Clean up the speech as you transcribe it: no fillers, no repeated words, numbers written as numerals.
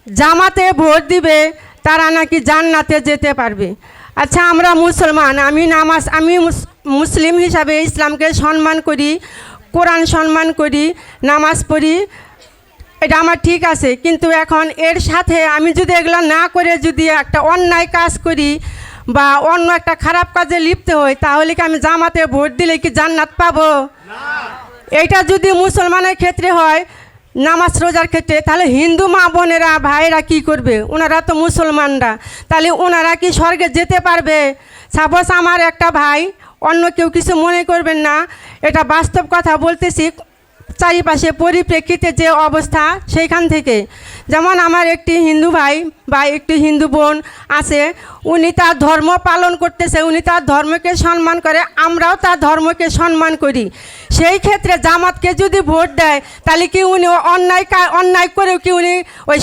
জামাতে ভোট দিবে তারা নাকি জান্নাতে যেতে পারবে। আচ্ছা, আমরা মুসলমান, আমি মুসলিম হিসাবে ইসলামকে সম্মান করি, কোরআন সম্মান করি, নামাজ পড়ি, এটা আমার ঠিক আছে। কিন্তু এখন এর সাথে আমি যদি এগুলো না করে যদি একটা অন্যায় কাজ করি বা অন্য একটা খারাপ কাজে লিপ্ত হই, তাহলে কি আমি জামাতে ভোট দিলে কি জান্নাত পাবো? এইটা যদি মুসলমানের ক্ষেত্রে হয়, নামাজ রোজার ক্ষেত্রে, তাহলে হিন্দু মা বোনেরা ভাইয়েরা কি করবে? ওনারা তো মুসলমানরা, তাহলে ওনারা কি স্বর্গে যেতে পারবে? সাপোজ আমার একটা ভাই, অন্য কেউ কিছু মনে করবেন না, এটা বাস্তব কথা বলতেছি, চারিপাশে পরিপ্রেক্ষিতে যে অবস্থা সেইখান থেকে। যেমন আমার একটি হিন্দু ভাই বা একটি হিন্দু বোন আছে, উনি তার ধর্ম পালন করতেছে, উনি তার ধর্মকে সম্মান করে, আমরাও তার ধর্মকে সম্মান করি। সেই ক্ষেত্রে জামাতকে যদি ভোট দেয়, তাহলে কি উনি অন্যায় করেও কি উনি ওই